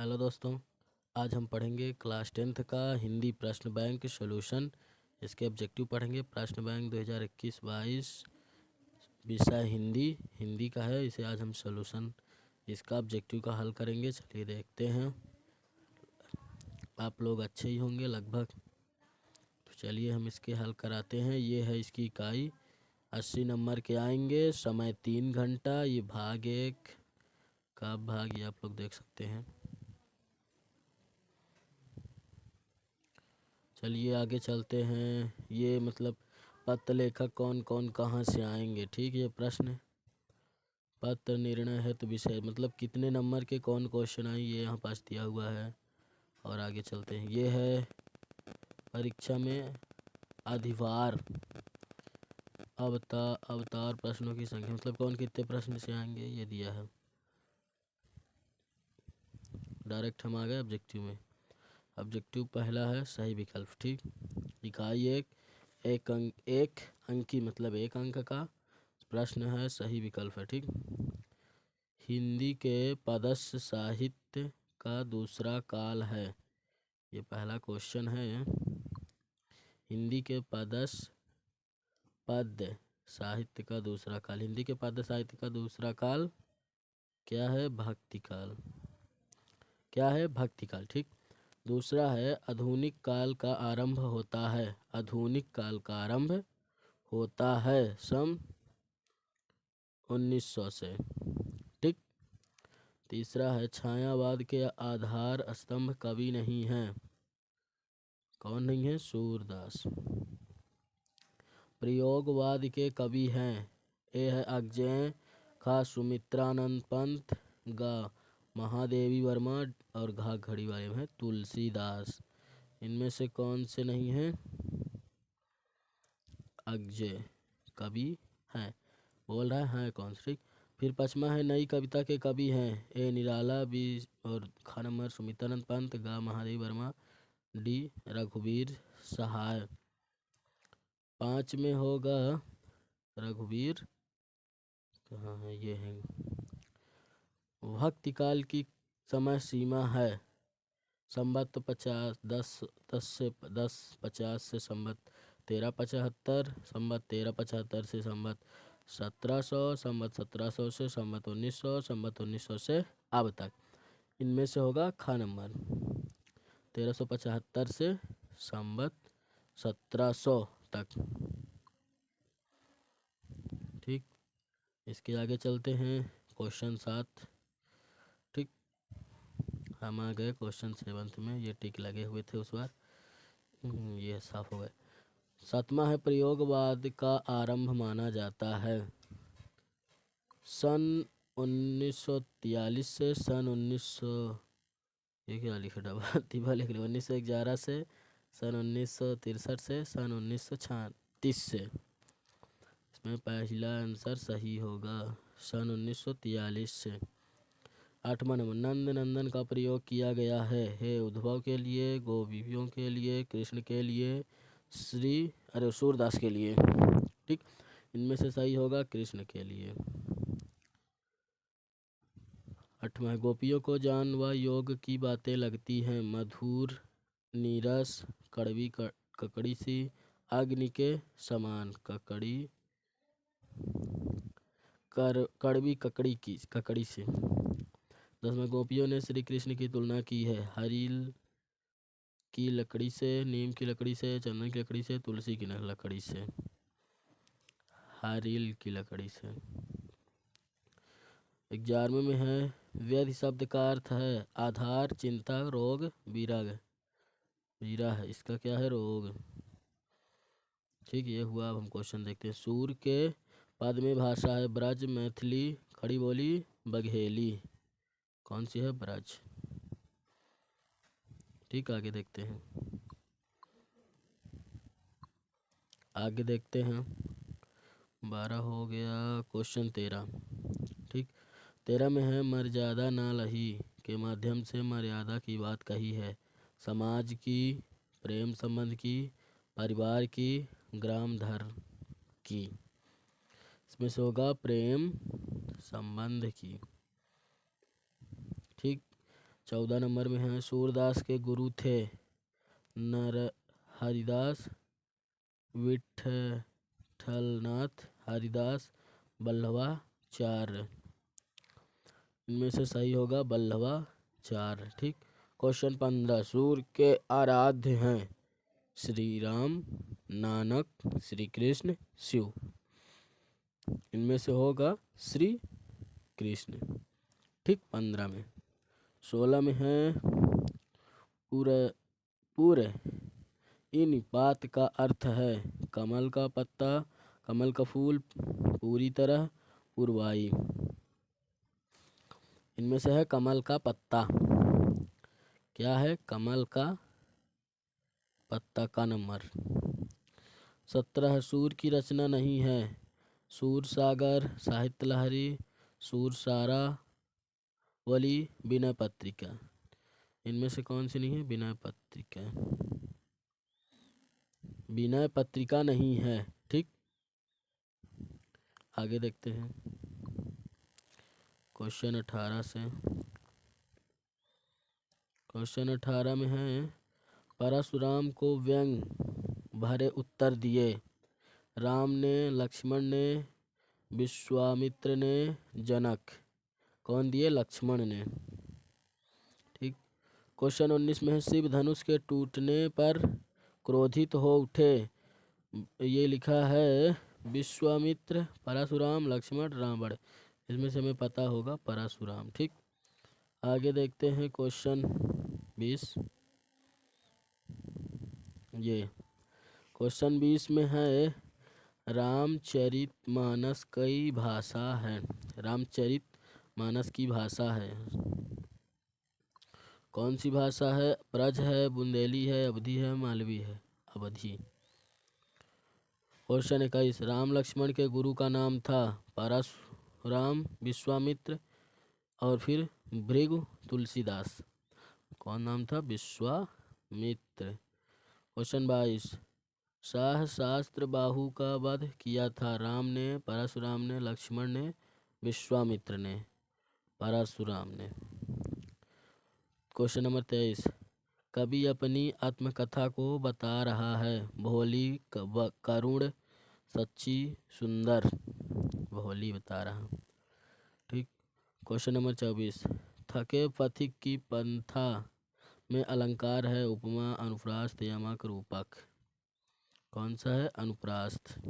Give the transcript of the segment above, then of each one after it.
Hello दोस्तों, आज हम पढ़ेंगे क्लास 10th का हिंदी प्रश्न बैंक सॉल्यूशन। इसके ऑब्जेक्टिव पढ़ेंगे। प्रश्न बैंक 2021-22 विषय हिंदी का है। इसे आज हम सॉल्यूशन इसका ऑब्जेक्टिव का हल करेंगे। चलिए देखते हैं। आप लोग अच्छे ही होंगे लगभग। तो चलिए हम इसके हल कराते हैं। ये है इसकी इकाई। 80 नंबर के आएंगे। समय 3 घंटा। ये भाग 1 का भाग ये आप लोग देख सकते हैं। चलिए आगे चलते हैं। ये मतलब पत्र लेखक कौन कौन कहाँ से आएंगे। ठीक है, प्रश्न पत्र निर्णय है तो विषय मतलब कितने नंबर के कौन क्वेश्चन आए ये यहाँ पास दिया हुआ है। और आगे चलते हैं। ये है परीक्षा में अधिभार अवतार प्रश्नों की संख्या मतलब कौन कितने प्रश्न से आएंगे ये दिया है। डायरेक्ट हम आ गए ऑब्जेक्टिव में। ऑब्जेक्टिव पहला है सही विकल्प। ठीक, इकाई एक अंकी मतलब 1 अंक का प्रश्न है। सही विकल्प है। ठीक, हिंदी के पदस्य साहित्य का दूसरा काल है। ये पहला क्वेश्चन है। हिंदी के पद्य साहित्य का दूसरा काल। हिंदी के पद्य साहित्य का दूसरा काल क्या है? भक्ति काल। क्या है? भक्ति काल। ठीक, दूसरा है आधुनिक काल का आरंभ होता है। आधुनिक काल का आरंभ होता है सन 1900 से। ठीक, तीसरा है छायावाद के आधार स्तंभ कवि नहीं हैं। कौन नहीं है? सूरदास। प्रयोगवाद के कवि हैं। ए है अज्ञेय, खा सुमित्रानंद पंत, गा महादेवी वर्मा और घा घड़ी वाले में है तुलसीदास। इनमें से कौन से नहीं हैं? अज्ञेय कवि हैं। बोल रहा है कौन से? ठीक, फिर पचमा है नई कविता के कवि हैं। ए निराला, बी और खा नंबर सुमित्रानंद पंत, गा महादेवी वर्मा, डी रघुवीर सहाय। 5 में होगा रघुवीर। कहाँ है? ये है। भक्ति काल की समय सीमा है संवत 1050 से संवत 1375, संवत 1375 से संवत 1700, संवत 1700 से संवत 1900, संवत 1900 से अब तक। इनमें से होगा खा नंबर 1375 से संवत 1700 तक। ठीक, इसके आगे चलते हैं। क्वेश्चन 7। ठीक, हम आ गए क्वेश्चन 7 में। ये टिक लगे हुए थे उस बार। ये साफ हो गए। 7वां है प्रयोगवाद का आरंभ माना जाता है सन 1943 से सन 1900 ये क्या लिखा डबा तिबा लिख लिया 1911 से सन 1963 से सन 1936 से। इसमें पहला आंसर सही होगा सन 1943 से। 8वां नंबर नंद नंदन का प्रयोग किया गया है। हे उद्धव के लिए, गोपियों के लिए, कृष्ण के लिए, सूरदास के लिए। ठीक, इनमें से सही होगा कृष्ण के लिए। 8वां गोपियों को जानवा योग की बातें लगती हैं। मधुर, नीरस, कड़वी ककड़ी सी, अग्नि के समान कड़वी ककड़ी से। 10वां गोपियों ने श्री कृष्ण की तुलना की है हरील की लकड़ी से, नीम की लकड़ी से, चंदन की लकड़ी से, तुलसी की लकड़ी से। हरील की लकड़ी से। 11वें में है व्याधि शब्द का अर्थ है आधार, चिंता, रोग, विरह। है इसका क्या है? रोग। ठीक, ये हुआ। अब हम क्वेश्चन देखते हैं। सूर के पद में भाषा है ब्रज, मैथिली, खड़ी बोली, बघेली। कौन सी है? ब्रज। ठीक, आगे देखते हैं। आगे देखते हैं। 12 हो गया। क्वेश्चन 13। ठीक, 13 में है मर्यादा ना लही के माध्यम से मर्यादा की बात कही है। समाज की, प्रेम संबंध की, परिवार की, ग्राम धर्म की। इसमें से होगा प्रेम संबंध की। ठीक, 14 नंबर में है सूरदास के गुरु थे नर हरिदास, विठलनाथ, हरिदास, बल्लभाचार्य। इनमें से सही होगा बल्लभाचार्य। ठीक। क्वेश्चन 15 सूर्य के आराध्य हैं श्री राम, नानक, श्री कृष्ण, शिव। इनमें से होगा श्री कृष्ण। ठीक। 15 में। 16 में है पूरे इन बात का अर्थ है कमल का पत्ता, कमल का फूल, पूरी तरह, पूर्वाई। इनमें से है कमल का पत्ता। क्या है? कमल का पत्ता का नंबर। 17 सूर की रचना नहीं है सूर सागर, साहित्य लहरी, सूर सारा वली, विनय पत्रिका। इनमें से कौन सी नहीं है? विनय पत्रिका। विनय पत्रिका नहीं है। ठीक। आगे देखते हैं क्वेश्चन 18 से। क्वेश्चन 18 में है परशुराम को व्यंग भरे उत्तर दिए राम ने, लक्ष्मण ने, विश्वामित्र ने, जनक। कौन दिए? लक्ष्मण ने। ठीक। क्वेश्चन 19 में है शिव धनुष के टूटने पर क्रोधित हो उठे। ये लिखा है विश्वामित्र, परशुराम, लक्ष्मण, रावण। इसमें से हमें पता होगा परशुराम। ठीक। आगे देखते हैं क्वेश्चन 20। ये क्वेश्चन 20 में है रामचरितमानस कई भाषा है। रामचरितमानस की भाषा है कौन सी भाषा है? ब्रज है, बुंदेली है, अवधी है, मालवी है। अवधी। क्वेश्चन 21 राम लक्ष्मण के गुरु का नाम था परशुराम, विश्वामित्र और फिर भृगु, तुलसीदास। कौन नाम था? विश्वामित्र। क्वेश्चन 22 सहस्त्र बाहु का वध किया था राम ने, परशुराम ने, लक्ष्मण ने, विश्वामित्र ने? परशुराम ने। क्वेश्चन नंबर 23 कवि अपनी आत्मकथा को बता रहा है भोली, करुण, सच्ची, सुंदर। भोली बता रहा। ठीक। क्वेश्चन नंबर 24 थके पथिक की पंथा में अलंकार है उपमा, अनुप्रास्थ, यमक, रूपक। कौन सा है? अनुप्रास्थ।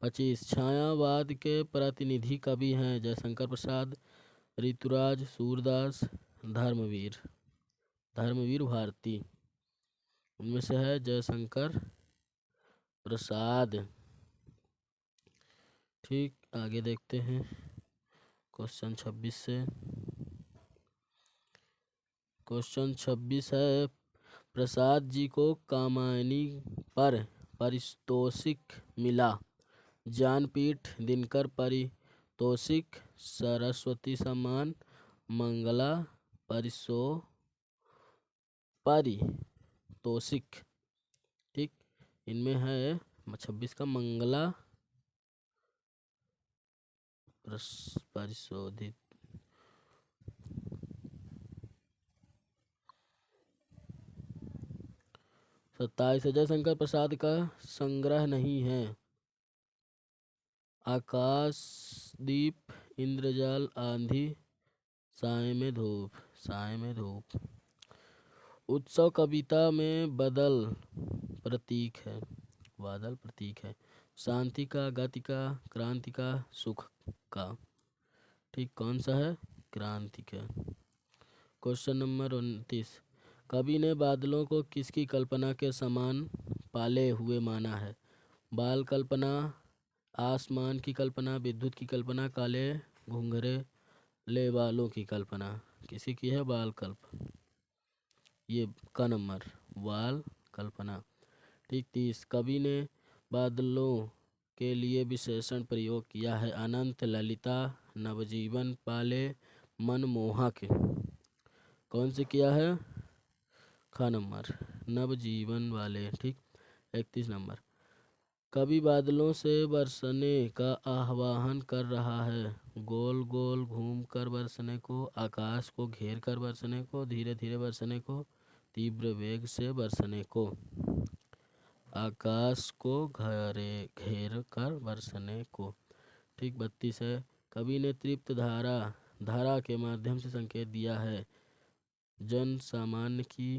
25 छायावाद के प्रतिनिधि कवि हैं जयशंकर प्रसाद, ऋतुराज, सूरदास, धर्मवीर। धर्मवीर भारती। उनमें से है जयशंकर प्रसाद। ठीक। आगे देखते हैं क्वेश्चन 26 से। क्वेश्चन 26 है प्रसाद जी को कामायनी पर पारितोषिक मिला ज्ञानपीठ, दिनकर पारितोषिक, सरस्वती सम्मान, मंगला पारितोषिक। ठीक। इनमें है 26 का मंगला परिशोधित। 27 जयशंकर प्रसाद का संग्रह नहीं है आकाशदीप, इंद्रजाल, आंधी, साय में धूप। साय में धूप। उत्सव कविता में बदल प्रतीक है। बादल प्रतीक है। शांति का, गति का, क्रांति का, सुख का। ठीक। कौन सा है? क्रांति का। क्वेश्चन नंबर 29 कवि ने बादलों को किसकी कल्पना के समान पाले हुए माना है? बाल कल्पना, आसमान की कल्पना, विद्युत की कल्पना, काले घुंघरे ले बालों की कल्पना। किसी की है? बाल कल्पना। ये का नंबर बाल कल्पना। ठीक। 30 कवि ने बादलों के लिए विशेषण प्रयोग किया है अनंत, ललिता, नवजीवन, पाले, मनमोहक। कौन से किया है? खा नंबर नवजीवन वाले। ठीक। 31 नंबर कवि बादलों से बरसने का आह्वान कर रहा है गोल गोल घूम कर बरसने को, आकाश को घेर कर बरसने को, धीरे धीरे बरसने को, तीव्र वेग से बरसने को। आकाश को घेर कर बरसने को। ठीक। 32 है, कवि ने तृप्त धारा के माध्यम से संकेत दिया है जन सामान्य की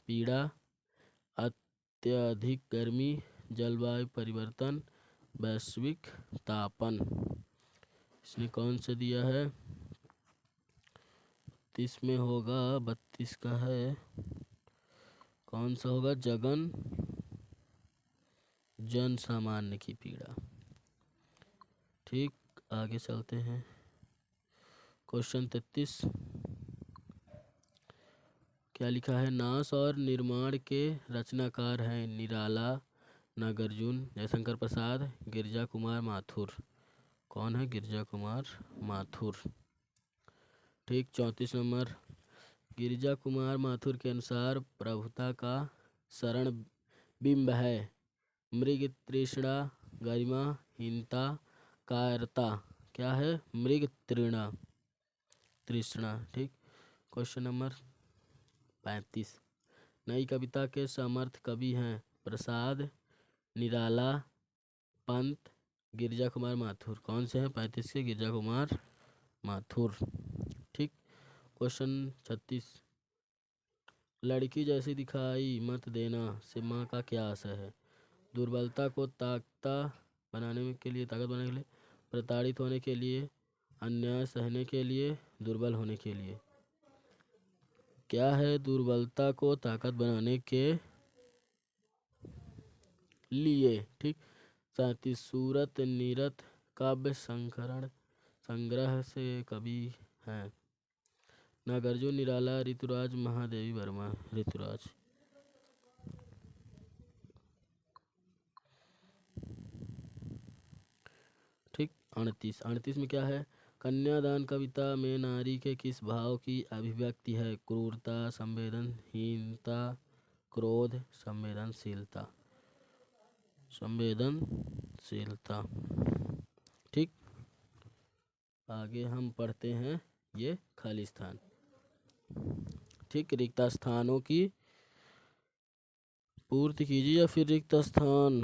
पीड़ा, अत्यधिक गर्मी, जलवायु परिवर्तन, वैश्विक तापन। इसने कौन सा दिया है? 32 में होगा, 32 का है, कौन सा होगा? जन सामान्य की पीड़ा। ठीक, आगे चलते हैं। क्वेश्चन 33 क्या लिखा है? नाश और निर्माण के रचनाकार हैं निराला, नागार्जुन, जयशंकर प्रसाद, गिरिजा कुमार माथुर। कौन है? गिरिजा कुमार माथुर। ठीक। 34 नंबर, गिरिजा कुमार माथुर के अनुसार प्रभुता का शरण बिंब है मृग तृष्णा, गरिमा, हीनता, कायरता। क्या है? मृग तृष्णा। ठीक। क्वेश्चन नंबर 35, नई कविता के समर्थ कवि हैं प्रसाद, निराला, पंत, गिरिजा कुमार माथुर। कौन से हैं? 35 के गिरिजा कुमार माथुर। ठीक। क्वेश्चन 36, लड़की जैसी दिखाई मत देना से माँ का क्या आशय है? दुर्बलता को ताकत बनाने के लिए, प्रताड़ित होने के लिए, अन्याय सहने के लिए, दुर्बल होने के लिए। क्या है? दुर्बलता को ताकत बनाने के लिए। ठीक। 37, सूरत नीरत काव्य संग्रह से कवि हैं नागार्जुन, निराला, ऋतुराज, महादेवी वर्मा। ऋतुराज। ठीक। 38 में क्या है? कन्यादान कविता में नारी के किस भाव की अभिव्यक्ति है? क्रूरता, संवेदनहीनता, क्रोध, संवेदनशीलता। ठीक। आगे हम पढ़ते हैं ये खाली स्थान। ठीक। रिक्त स्थानों की पूर्ति कीजिए या फिर रिक्त स्थान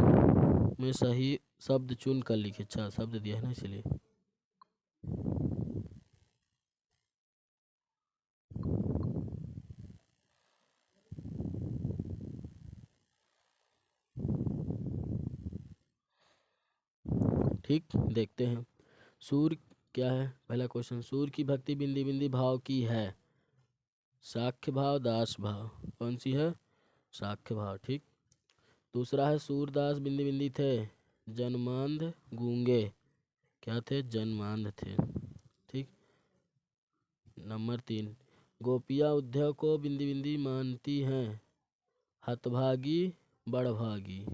में सही शब्द चुन कर लिखिए। अच्छा, शब्द दिया है ना, इसलिए। ठीक, देखते हैं। सूर्य क्या है? पहला क्वेश्चन, सूर्य की भक्ति बिंदी बिंदी भाव की है? साख्य भाव, दास भाव। कौन सी है? साख्य भाव। ठीक। दूसरा है, सूरदास बिंदी बिंदी थे, जन्मांध गूंगे। क्या थे? जन्मांध थे। ठीक। नंबर 3, गोपियाँ उद्धव को बिंदी बिंदी मानती हैं, हतभागी, बड़भागी।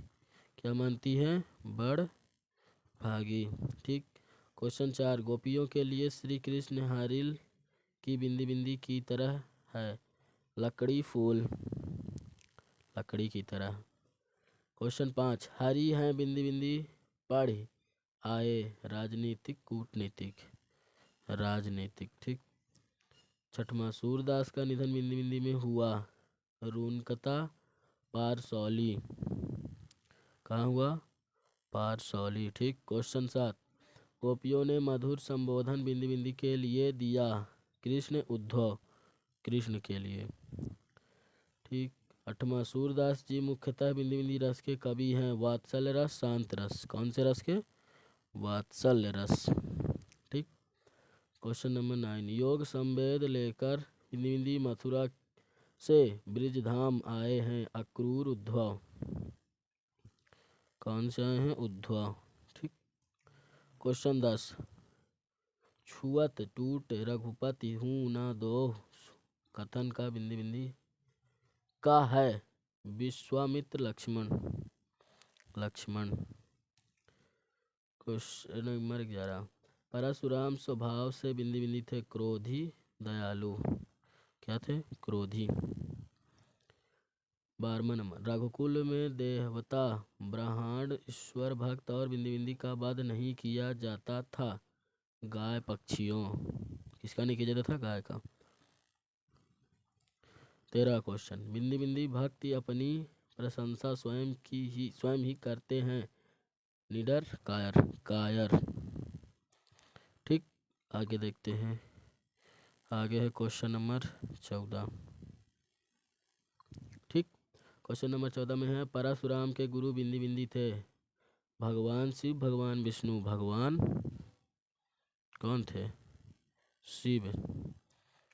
क्या मानती हैं? बड़भागी। ठीक। क्वेश्चन 4, गोपियों के लिए श्री कृष्ण हारिल की बिंदी बिंदी की तरह है, लकड़ी फूल, लकड़ी की तरह। क्वेश्चन 5, हरी हैं बिंदी बिंदी पढ़ आए, राजनीतिक, कूटनीतिक, राजनीतिक। ठीक। छठवां, सूरदास का निधन बिंदी बिंदी में हुआ, रूनकता, पारसौली। कहाँ हुआ? पारसौली। ठीक। क्वेश्चन 7, गोपियों ने मधुर संबोधन बिंदी बिंदी के लिए दिया, कृष्ण, उद्धव, कृष्ण के लिए। ठीक। 8वां, सूरदास जी मुख्यतः बिंदी बिंदी रस के कवि हैं, वात्सल्य रस, शांत रस। कौन से रस के? वात्सल्य रस। ठीक। क्वेश्चन नंबर 9, योग संवेद लेकर बिंदी बिंदी मथुरा से ब्रिजधाम आए हैं, अक्रूर, उद्धव। कौन से आए हैं? उद्धव। ठीक। क्वेश्चन 10, छुअत टूट रघुपति हूँ ना दो कथन का बिंदी बिंदी का है, विश्वामित्र, लक्ष्मण, लक्ष्मण। क्वेश्चन नंबर 11, परशुराम स्वभाव से बिंदी बिंदी थे, क्रोधी, दयालु। क्या थे? क्रोधी। 12वां नंबर, रघुकुल में देवता, ब्राह्मण, ईश्वर भक्त और बिंदी बिंदी का वध नहीं किया जाता था, गाय पक्षियों, किसका नहीं किया जाता था? गाय का। 13 क्वेश्चन, बिंदी बिंदी भक्ति अपनी प्रशंसा स्वयं ही करते हैं, निडर कायर कायर। ठीक, आगे देखते हैं। आगे है क्वेश्चन नंबर 14। ठीक, क्वेश्चन नंबर 14 में है, परशुराम के गुरु बिंदी बिंदी थे, भगवान शिव भगवान विष्णु, भगवान कौन थे? शिव।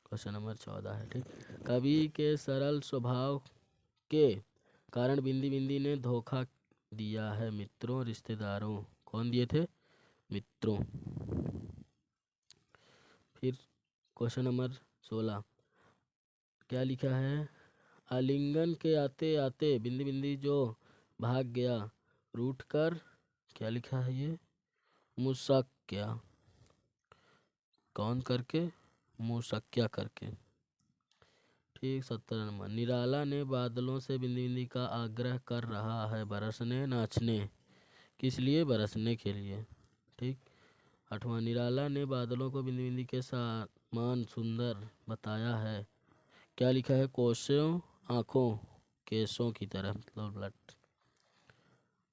क्वेश्चन नंबर 14 है। ठीक, कवि के सरल स्वभाव के कारण बिंदी बिंदी ने धोखा दिया है मित्रों रिश्तेदारों। कौन दिए थे? मित्रों। फिर क्वेश्चन नंबर 16 क्या लिखा है? आलिंगन के आते आते बिंदी बिंदी जो भाग गया, रूठ कर, क्या लिखा है ये? मुशक्या। कौन करके? मुशक्या करके। ठीक, 17 नंबर, निराला ने बादलों से बिंदी बिंदी का आग्रह कर रहा है बरसने नाचने, किस लिए? बरसने के लिए। ठीक, 8वां, निराला ने बादलों को बिंदी बिंदी के समान सुंदर बताया है, क्या लिखा है? कोसों आँखों केसों की तरह, मतलब ब्लड।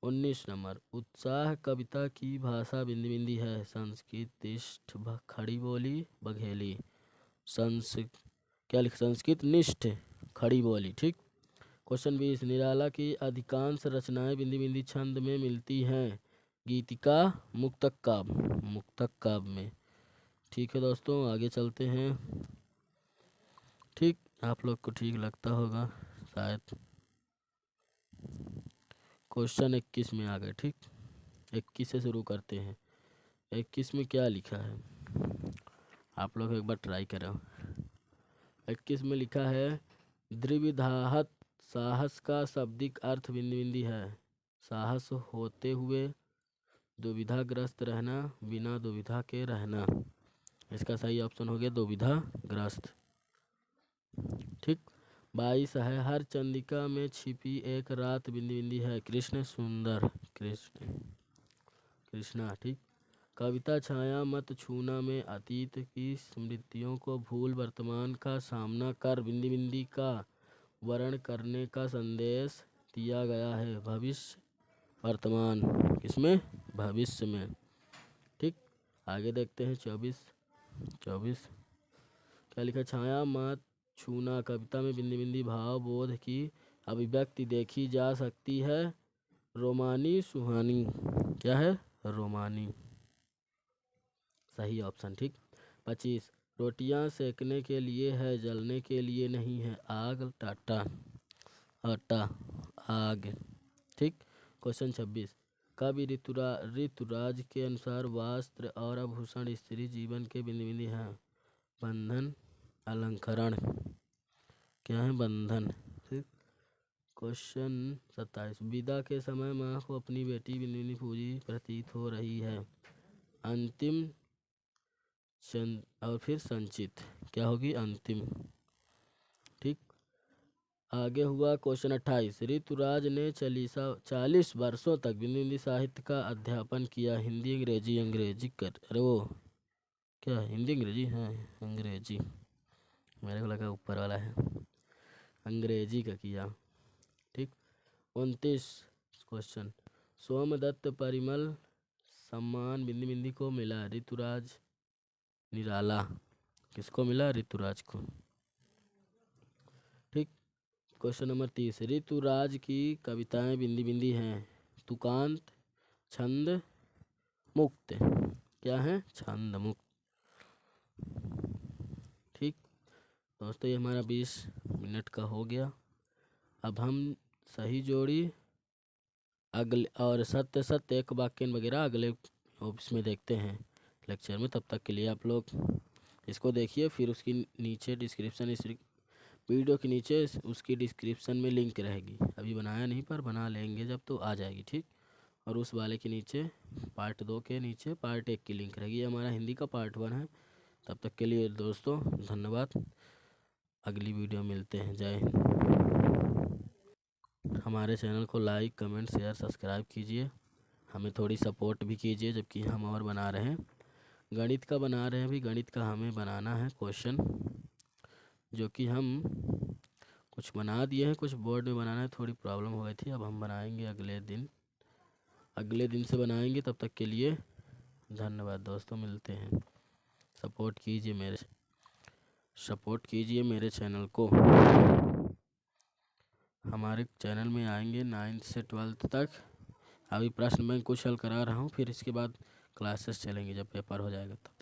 19 नंबर, उत्साह कविता की भाषा बिंदी बिंदी है, संस्कृत निष्ठ खड़ी बोली बघेली, क्या लिखा? संस्कृत निष्ठ खड़ी बोली। ठीक, क्वेश्चन 20, निराला की अधिकांश रचनाएं बिंदी बिंदी छंद में मिलती हैं, गीतिका मुक्तक काव्य में। ठीक है दोस्तों, आगे चलते हैं। ठीक, आप लोग को ठीक लगता होगा शायद। क्वेश्चन 21 में आ गए। ठीक, 21 से शुरू करते हैं। 21 में क्या लिखा है, आप लोग एक बार ट्राई करो। 21 में लिखा है, द्विविधाहत साहस का शाब्दिक अर्थ बिंदी बिंदी है, साहस होते हुए दुविधाग्रस्त रहना, बिना दुविधा के रहना। इसका सही ऑप्शन हो गया दुविधाग्रस्त। ठीक, 22 है, हर चंदिका में छिपी एक रात बिंदी बिंदी है, कृष्ण सुंदर कृष्णा। ठीक, कविता छाया मत छूना में अतीत की स्मृतियों को भूल वर्तमान का सामना कर बिंदी बिंदी का वर्ण करने का संदेश दिया गया है, भविष्य वर्तमान, किसमें? भविष्य में। ठीक, आगे देखते हैं। 24 क्या लिखा? छाया मत छूना कविता में बिंदी बिंदी भाव बोध की अभिव्यक्ति देखी जा सकती है, रोमानी सुहानी, क्या है? रोमानी, सही ऑप्शन। ठीक, 25, रोटियां सेकने के लिए है, जलने के लिए नहीं है, आग टाटा आटा आग। ठीक, क्वेश्चन 26, कवि ऋतुराज के अनुसार वस्त्र और आभूषण स्त्री जीवन के बिंदी बिंदी हैं, बंधन अलंकरण, क्या है? बंधन। ठीक, क्वेश्चन 27, विदा के समय माँ को अपनी बेटी बिंदी बिंदी पूजी प्रतीत हो रही है, अंतिम और फिर संचित, क्या होगी? अंतिम। ठीक, आगे हुआ क्वेश्चन 28, ऋतुराज ने 40 वर्षों तक बिंदी बिंदी साहित्य का अध्यापन किया, हिंदी अंग्रेजी कर, अरे वो क्या हिंदी अंग्रेजी? हाँ, अंग्रेजी, मेरे को लगा ऊपर वाला है, अंग्रेजी का किया। ठीक, 29 क्वेश्चन, सोमदत्त परिमल सम्मान बिंदी बिंदी को मिला, ऋतुराज निराला, किसको मिला? ऋतुराज को। ठीक, क्वेश्चन नंबर 30, ऋतुराज की कविताएं बिंदी बिंदी हैं, तुकांत छंद मुक्त, क्या है? छंद मुक्त। ठीक दोस्तों, ये हमारा 20 मिनट का हो गया। अब हम सही जोड़ी अगले और सत्य सत्य एक वाक्य वगैरह अगले ऑप्स में देखते हैं लेक्चर में। तब तक के लिए आप लोग इसको देखिए, फिर उसकी नीचे डिस्क्रिप्शन, इस वीडियो के नीचे उसकी डिस्क्रिप्शन में लिंक रहेगी। अभी बनाया नहीं, पर बना लेंगे जब तो आ जाएगी। ठीक, और उस वाले के नीचे पार्ट 2 के नीचे पार्ट 1 की लिंक रहेगी। ये हमारा हिंदी का पार्ट 1 है। तब तक के लिए दोस्तों धन्यवाद, अगली वीडियो मिलते हैं। जय हिंद। हमारे चैनल को लाइक कमेंट शेयर सब्सक्राइब कीजिए, हमें थोड़ी सपोर्ट भी कीजिए, जबकि हम और बना रहे हैं। गणित का बना रहे हैं। अभी गणित का हमें बनाना है क्वेश्चन, जो कि हम कुछ बना दिए हैं, कुछ बोर्ड में बनाना है, थोड़ी प्रॉब्लम हो गई थी। अब हम बनाएंगे अगले दिन से बनाएंगे। तब तक के लिए धन्यवाद दोस्तों, मिलते हैं। सपोर्ट कीजिए मेरे चैनल को। हमारे चैनल में आएंगे 9th से 12th तक। अभी प्रश्न बैंक कुछ हल करा रहा हूँ, फिर इसके बाद क्लासेस चलेंगी जब पेपर हो जाएगा तब।